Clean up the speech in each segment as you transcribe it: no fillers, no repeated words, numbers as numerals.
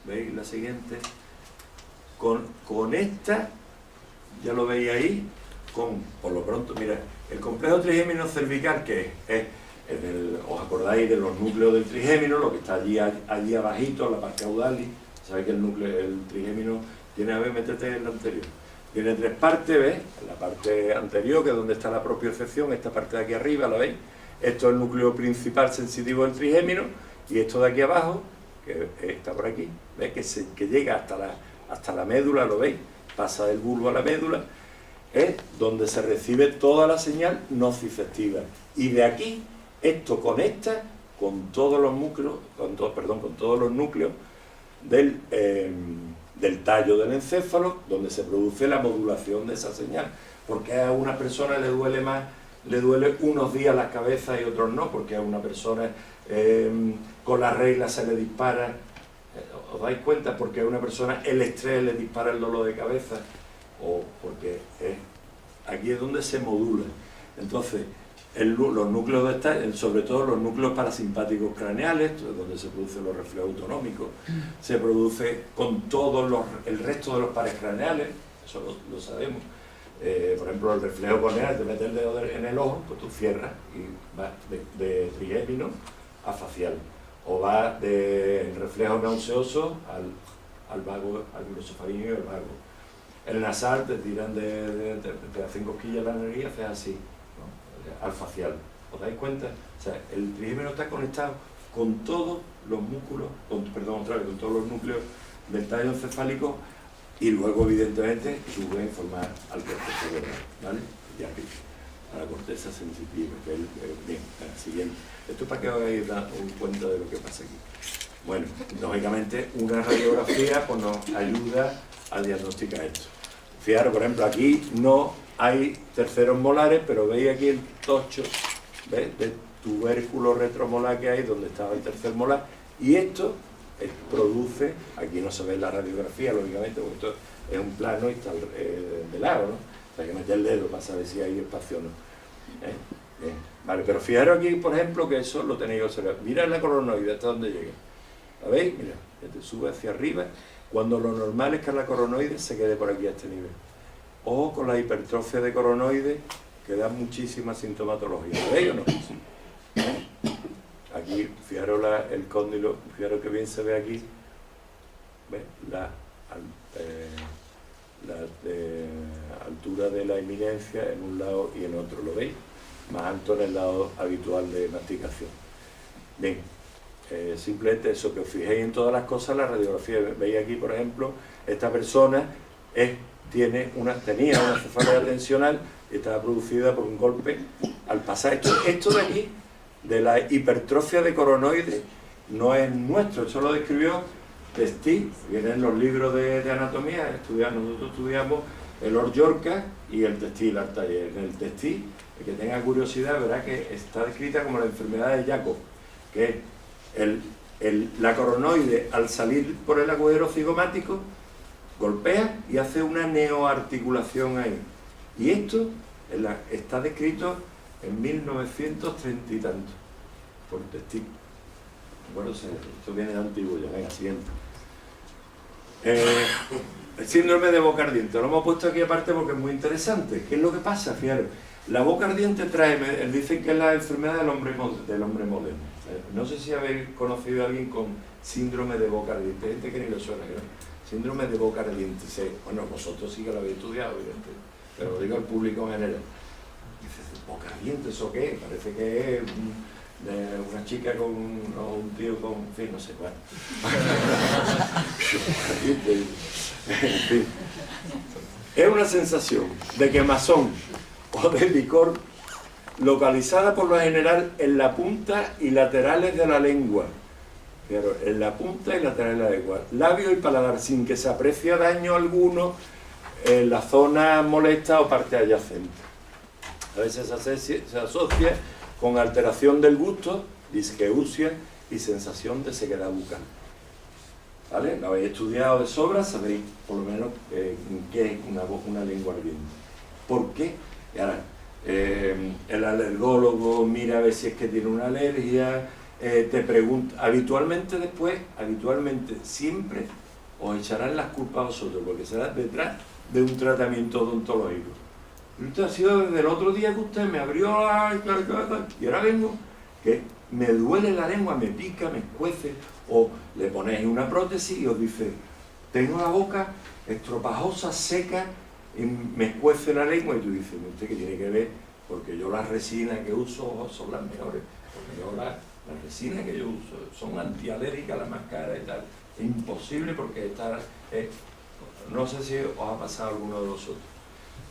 ¿Veis la siguiente? Con esta, ya lo veis ahí, por lo pronto, mira, el complejo trigémino cervical, que os acordáis de los núcleos del trigémino, lo que está allí abajito, la parte caudal, sabéis que el trigémino tiene, a ver, métete en la anterior, tiene 3 partes, ¿ves? La parte anterior, que es donde está la propiocepción, esta parte de aquí arriba, ¿la veis? Esto es el núcleo principal sensitivo del trigémino, y esto de aquí abajo, que está por aquí, ¿ves? Que llega hasta la médula, ¿lo veis? Pasa del bulbo a la médula, es donde se recibe toda la señal nociceptiva. Y de aquí, esto conecta con todos los núcleos, con todos los núcleos del tallo del encéfalo, donde se produce la modulación de esa señal. Porque a una persona le duele unos días la cabeza y otros no, porque a una persona con la regla se le dispara, ¿os dais cuenta? Porque a una persona el estrés le dispara el dolor de cabeza, o porque aquí es donde se modula. Entonces, los núcleos sobre todo los núcleos parasimpáticos craneales, donde se producen los reflejos autonómicos, se produce con el resto de los pares craneales, eso lo sabemos. Por ejemplo, el reflejo corneal, te metes el dedo en el ojo, pues tú cierras y vas de trigémino a facial, o vas del reflejo nauseoso al vago, al glosofaringeo y al vago. El nasal te tiran te hacen cosquillas en la nariz y haces así, ¿no? Al facial. ¿Os dais cuenta? O sea, el trigémino está conectado con todos los músculos, con todos los núcleos del tallo encefálico, y luego, evidentemente, sube en formar al corteza cerebral, ¿vale? Y aquí, a la corteza sensitiva, que es bien, la siguiente. Esto es para que os hagáis cuenta de lo que pasa aquí. Bueno, lógicamente, una radiografía pues, nos ayuda a diagnosticar esto. Fijaros, por ejemplo, aquí no hay terceros molares, pero veis aquí el tocho, ¿ves? Del tubérculo retromolar que hay, donde estaba el tercer molar, y esto produce, aquí no se ve la radiografía, lógicamente, porque esto es un plano y está de lado, ¿no? O sea, hay que meter el dedo para saber si hay espacio o no. Vale, pero fijaros aquí, por ejemplo, que eso lo tenéis que observar. Mirad la coronoide, hasta dónde llega. ¿La veis? Mira, te sube hacia arriba, cuando lo normal es que la coronoide se quede por aquí a este nivel. Ojo con la hipertrofia de coronoide, que da muchísima sintomatología. ¿Lo veis o no? Aquí, fijaros el cóndilo, fijaros que bien se ve aquí, ¿ves? La altura de la eminencia en un lado y en otro, ¿lo veis? Más alto en el lado habitual de masticación. Bien, simplemente eso, que os fijéis en todas las cosas, la radiografía. Veis aquí, por ejemplo, esta persona tenía una cefalea tensional y estaba producida por un golpe al pasar. Esto de aquí, de la hipertrofia de coronoide, no es nuestro, eso lo describió Testi, viene en los libros de anatomía. Nosotros estudiamos el Ors-Yorka y el Testi, el Altair. En el Testi, el que tenga curiosidad verá que está descrita como la enfermedad de Jakob, que la coronoide, al salir por el agujero cigomático, golpea y hace una neoarticulación ahí. Y esto está descrito en 1930 y tanto, por Testi. Bueno, esto viene de antiguo ya. Venga, siguiente. El síndrome de boca ardiente, lo hemos puesto aquí aparte porque es muy interesante. ¿Qué es lo que pasa? Fíjate, la boca ardiente dicen que es la enfermedad del hombre moderno. No sé si habéis conocido a alguien con síndrome de boca ardiente, gente que ni lo suena, ¿no? Síndrome de boca ardiente. Bueno, vosotros sí que lo habéis estudiado, evidentemente, pero lo digo al público en general. Dices, boca ardiente, ¿eso qué? Parece que es una chica con un tío con, en fin, no sé cuál. En fin. Es una sensación de quemazón o de picor localizada por lo general en la punta y laterales de la lengua. Pero en la punta y laterales de la lengua, labio y paladar, sin que se aprecie daño alguno en la zona molesta o parte adyacente. A veces se asocia con alteración del gusto, disgeusia y sensación de sequedad bucal. ¿Vale? Lo habéis estudiado de sobra, sabéis por lo menos qué es una lengua ardiente. ¿Por qué? Y ahora, el alergólogo mira a ver si es que tiene una alergia, te pregunta, habitualmente siempre os echarán las culpas a vosotros, porque será detrás de un tratamiento odontológico. Esto ha sido desde el otro día que usted me abrió y ahora vengo que me duele la lengua, me pica, me escuece, o le ponéis una prótesis y os dice, tengo la boca estropajosa, seca, y me escuece la lengua, y tú dices, ¿usted qué tiene que ver? Porque yo las resinas que uso son las mejores, porque yo las resinas que yo uso son antialérgicas, las más caras y tal. Es imposible porque no sé si os ha pasado a alguno de vosotros,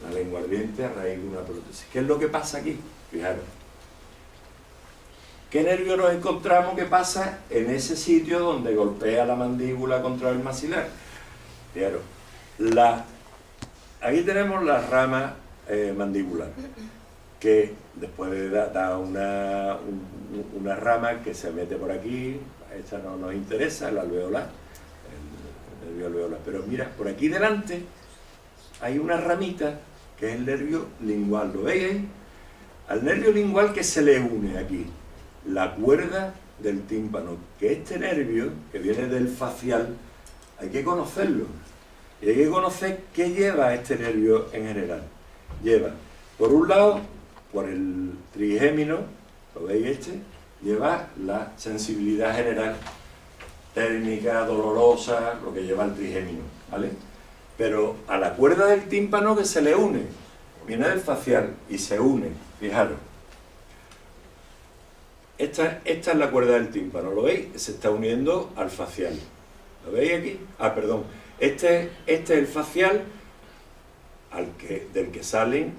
la lengua ardiente a raíz de una prótesis. ¿Qué es lo que pasa aquí? Fijaros. ¿Qué nervio nos encontramos que pasa en ese sitio donde golpea la mandíbula contra el maxilar? Fijaros. Aquí tenemos la rama mandibular, que después da una rama que se mete por aquí. Esta no nos interesa, el alveolar, el nervio alveolar. Pero mira, por aquí delante hay una ramita que es el nervio lingual. ¿Lo veis ahí? Al nervio lingual que se le une aquí la cuerda del tímpano, que este nervio, que viene del facial, hay que conocerlo. Y hay que conocer qué lleva este nervio en general. Lleva, por un lado, por el trigémino, ¿lo veis lleva la sensibilidad general, térmica, dolorosa, lo que lleva el trigémino, ¿vale? Pero a la cuerda del tímpano que se le une, viene del facial y se une, fijaros. Esta es la cuerda del tímpano, ¿lo veis? Se está uniendo al facial. ¿Lo veis aquí? Ah, perdón. Este es el facial del que salen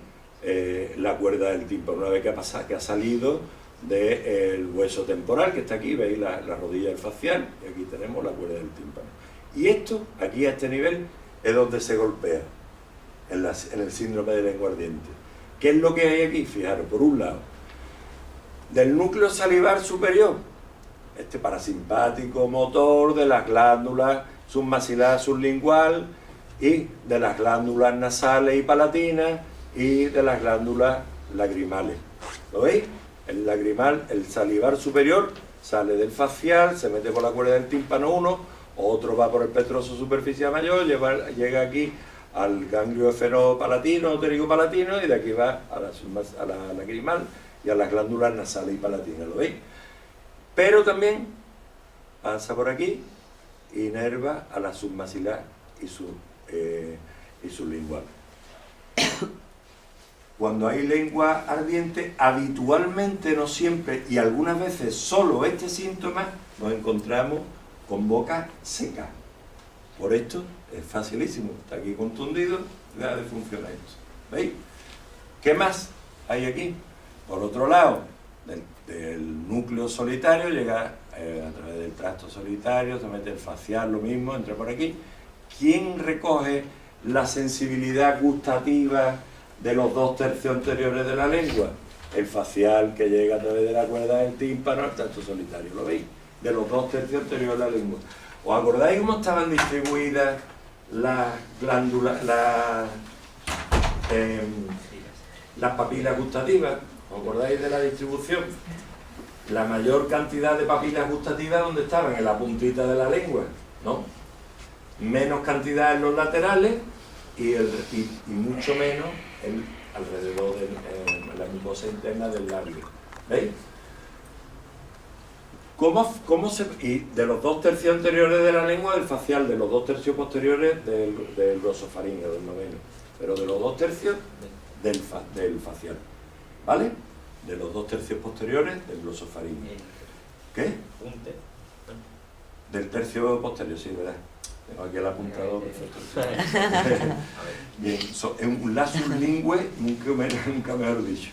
la cuerda del tímpano, una vez que ha salido del hueso temporal, que está aquí, veis la rodilla del facial, y aquí tenemos la cuerda del tímpano. Y esto, aquí a este nivel, es donde se golpea, en el síndrome de lengua ardiente. ¿Qué es lo que hay aquí? Fijaros, por un lado, del núcleo salivar superior, este parasimpático motor de las glándulas submaxilar, sublingual, y de las glándulas nasales y palatinas, y de las glándulas lagrimales. ¿Lo veis? El lagrimal, el salivar superior, sale del facial, se mete por la cuerda del tímpano 1, otro va por el petroso superficial mayor, llega aquí al ganglio efenopalatino, palatino, y de aquí va a la lagrimal y a las glándulas nasales y palatinas. ¿Lo veis? Pero también pasa por aquí, inerva a la submaxilar y sublingual. Cuando hay lengua ardiente, habitualmente, no siempre, y algunas veces solo este síntoma, nos encontramos con boca seca. Por esto es facilísimo, está aquí contundido, deja de funcionar esto. ¿Veis? ¿Qué más hay aquí? Por otro lado, del núcleo solitario, llega a través del tracto solitario, se mete el facial, lo mismo, entra por aquí. ¿Quién recoge la sensibilidad gustativa de los 2/3 anteriores de la lengua? El facial, que llega a través de la cuerda del tímpano al tracto solitario, ¿lo veis? De los 2/3 anteriores de la lengua. ¿Os acordáis cómo estaban distribuidas las glándulas, las papilas gustativas? ¿Os acordáis de la distribución? La mayor cantidad de papilas gustativas, ¿dónde estaban? En la puntita de la lengua, ¿no? Menos cantidad en los laterales y mucho menos alrededor de la mucosa interna del labio. ¿Veis? Y de los 2/3 anteriores de la lengua, del facial, de los 2/3 posteriores del glosofaríngeo, del noveno, pero de los 2/3 del facial, ¿vale? De los 2/3 posteriores del glosofaríngeo. ¿Qué? Del tercio posterior, sí, ¿verdad? Tengo aquí el apuntador, perfecto. Bien, es un lasus lingüe, nunca mejor dicho.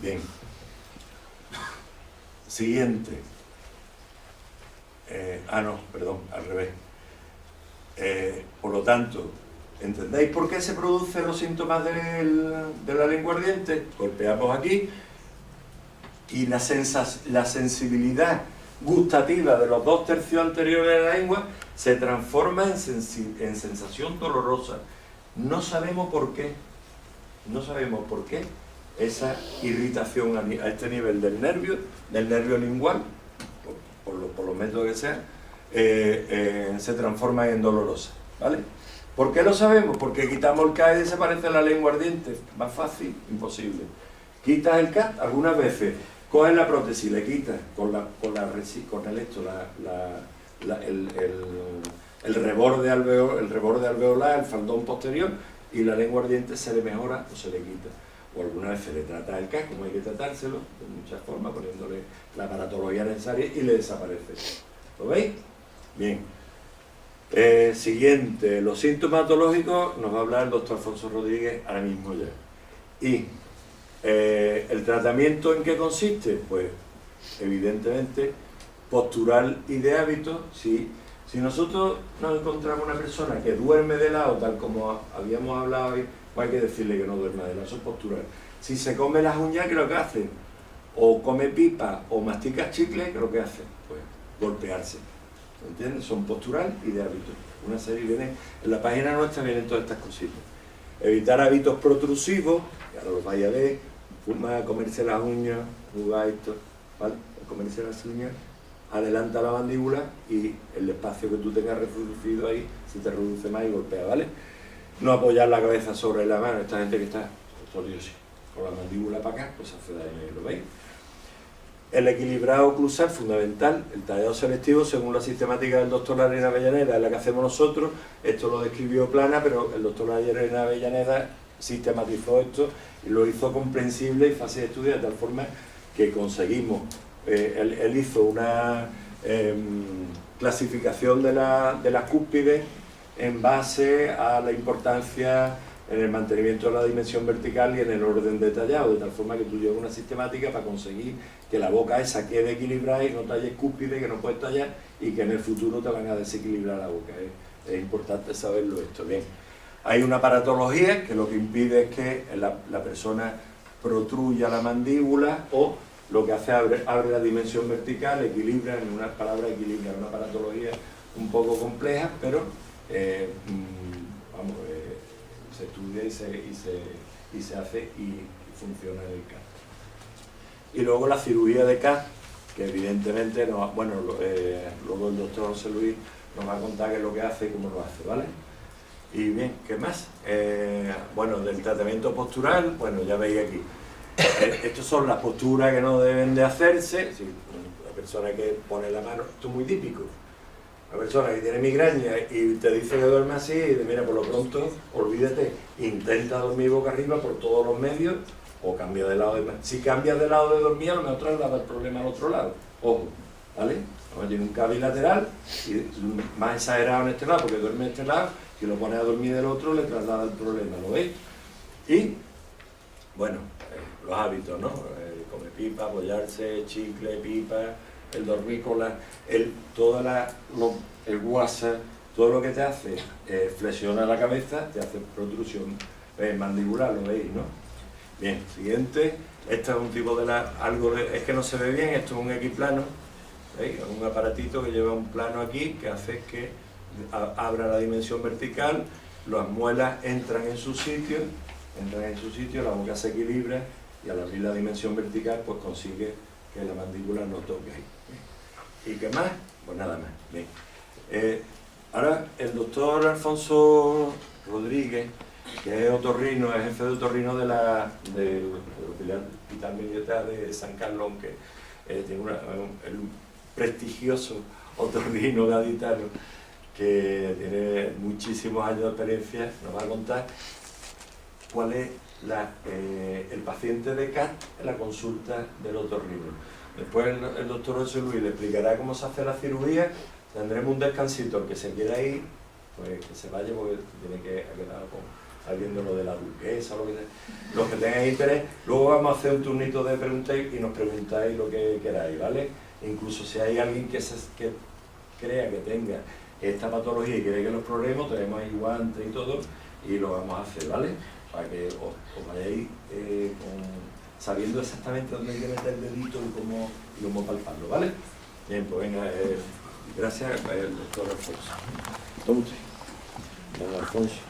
Bien. Siguiente. No, perdón, al revés. Por lo tanto, ¿entendéis por qué se producen los síntomas de la lengua ardiente? Golpeamos aquí y la sensibilidad gustativa de los 2/3 anteriores de la lengua se transforma en sensación dolorosa. No sabemos por qué. No sabemos por qué esa irritación a este nivel del nervio lingual, por los métodos que sea, se transforma en dolorosa, ¿vale? ¿Por qué lo sabemos? Porque quitamos el CAT y desaparece la lengua ardiente. Más fácil, imposible. Quitas el CAT, algunas veces coges la prótesis, le quitas el reborde alveolar, el faldón posterior, y la lengua ardiente se le mejora o se le quita. O alguna vez se le trata el CAT, como hay que tratárselo, de muchas formas, poniéndole la aparatología necesaria, y le desaparece. ¿Lo veis? Bien. Siguiente, los sintomatológicos nos va a hablar el doctor Alfonso Rodríguez ahora mismo ya. Y el tratamiento, ¿en qué consiste? Pues evidentemente postural y de hábito. Si nosotros nos encontramos una persona que duerme de lado, tal como habíamos hablado hoy, pues hay que decirle que no duerma de lado, eso es postural. Si se come las uñas, ¿qué es lo que hace? O come pipa o mastica chicle, ¿qué es lo que hace? Pues golpearse. ¿Entiendes? Son postural y de hábitos. Una serie viene, en la página nuestra vienen todas estas cositas. Evitar hábitos protrusivos, que ahora los vais a ver, fumar, comerse las uñas, jugar esto, ¿vale? Comerse las uñas, adelanta la mandíbula y el espacio que tú tengas reducido ahí se te reduce más y golpea, ¿vale? No apoyar la cabeza sobre la mano, esta gente que está con la mandíbula para acá, pues hace daño, ¿lo veis? El equilibrado oclusal, fundamental, el tallado selectivo, según la sistemática del doctor Larena Avellaneda, es la que hacemos nosotros. Esto lo describió Plana, pero el doctor Larena Avellaneda sistematizó esto y lo hizo comprensible y fácil de estudiar, de tal forma que conseguimos, él hizo una clasificación de las cúspides en base a la importancia en el mantenimiento de la dimensión vertical y en el orden detallado, de tal forma que tú llevas una sistemática para conseguir que la boca esa quede equilibrada y no talles cúspide, que no puedes tallar, y que en el futuro te van a desequilibrar la boca. Es importante saberlo esto. Bien, hay una aparatología que lo que impide es que la persona protruya la mandíbula, o lo que hace abre la dimensión vertical, equilibra, en unas palabras equilibra, una aparatología un poco compleja, pero se estudia y se hace y funciona en el CAT. Y luego la cirugía de CAT, que evidentemente, luego el doctor José Luis nos va a contar qué es lo que hace y cómo lo hace, ¿vale? Y bien, ¿qué más? Bueno, del tratamiento postural, bueno, ya veis aquí. Estas son las posturas que no deben de hacerse. Sí, la persona que pone la mano, esto es muy típico. La persona que tiene migraña y te dice que duerme así, y dice, mira, por lo pronto, olvídate, intenta dormir boca arriba por todos los medios, o cambia de lado. Si cambias de lado de dormir, a lo mejor traslada el problema al otro lado. Ojo, ¿vale? Ahora tiene un cable bilateral, y más exagerado en este lado, porque duerme en este lado, si lo pones a dormir del otro, le traslada el problema, ¿lo veis? Y, bueno, los hábitos, ¿no? Comer pipa, apoyarse, chicle, pipa, el dormir con el WhatsApp, todo lo que te hace flexiona la cabeza, te hace protrusión mandibular, lo veis, ¿no? Bien, siguiente. Este es un tipo de es que no se ve bien, esto es un equiplano, ¿veis? Un aparatito que lleva un plano aquí que hace que abra la dimensión vertical, las muelas entran en su sitio, la boca se equilibra y al abrir la dimensión vertical pues consigue que la mandíbula no toque ahí. ¿Y qué más? Pues nada más. Bien. Ahora el doctor Alfonso Rodríguez, que es otorrino, es jefe de otorrino del Hospital Militar de San Carlos, que tiene un prestigioso otorrino gaditano que tiene muchísimos años de experiencia, nos va a contar cuál es el paciente de CAT en la consulta del otorrino. Después el doctor José Luis le explicará cómo se hace la cirugía. Tendremos un descansito, el que se quiera ir, pues que se vaya, porque tiene que quedar viendo lo de la duquesa, los que tengáis interés. Luego vamos a hacer un turnito de preguntas y nos preguntáis lo que queráis, ¿vale? Incluso si hay alguien que crea que tenga esta patología y quiere que los probemos, tenemos ahí guantes y todo, y lo vamos a hacer, ¿vale? Para que os vayáis sabiendo exactamente dónde hay que meter el dedito y cómo palparlo, ¿vale? Bien, pues venga, gracias al doctor Alfonso. Toma usted. Don Alfonso.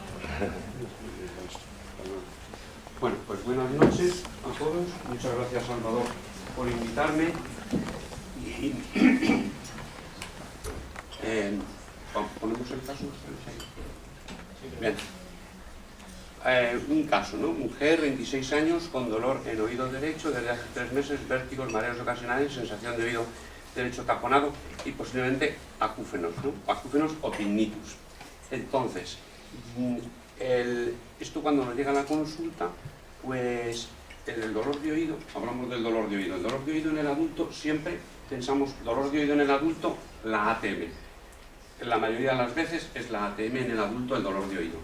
Bueno, pues buenas noches a todos. Muchas gracias, Salvador, por invitarme. ¿Ponemos el caso? Bien. Un caso, ¿no? Mujer, 26 años, con dolor en oído derecho desde hace 3 meses, vértigos, mareos ocasionales, sensación de oído derecho taponado y posiblemente acúfenos, ¿no? Acúfenos o tinnitus. Entonces, esto cuando nos llega a la consulta, pues en el dolor de oído, hablamos del dolor de oído. El dolor de oído en el adulto, siempre pensamos, dolor de oído en el adulto, la ATM. La mayoría de las veces es la ATM en el adulto el dolor de oído.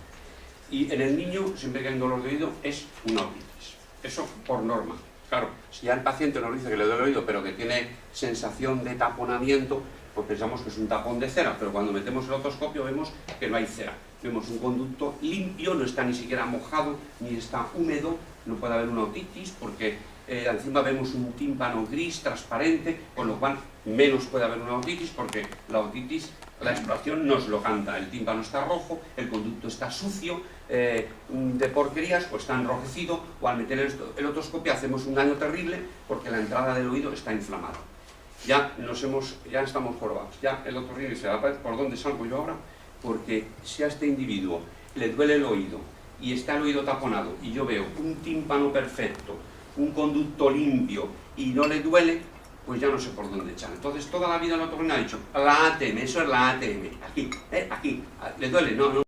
Y en el niño, siempre que hay un dolor de oído, es una otitis. Eso por norma. Claro, si ya el paciente nos dice que le duele el oído, pero que tiene sensación de taponamiento, pues pensamos que es un tapón de cera, pero cuando metemos el otoscopio vemos que no hay cera. Vemos un conducto limpio, no está ni siquiera mojado, ni está húmedo, no puede haber una otitis, porque encima vemos un tímpano gris, transparente, con lo cual menos puede haber una otitis, porque la otitis, la exploración nos lo canta. El tímpano está rojo, el conducto está sucio, de porquerías, o está enrojecido, o al meter el otoscopio hacemos un daño terrible, porque la entrada del oído está inflamada. Ya estamos jorobados, ya el otorrino se va a ver por dónde salgo yo ahora, porque si a este individuo le duele el oído y está el oído taponado y yo veo un tímpano perfecto, un conducto limpio y no le duele, pues ya no sé por dónde echar. Entonces toda la vida el otorrino ha dicho, la ATM, eso es la ATM, aquí, aquí, ¿le duele? No,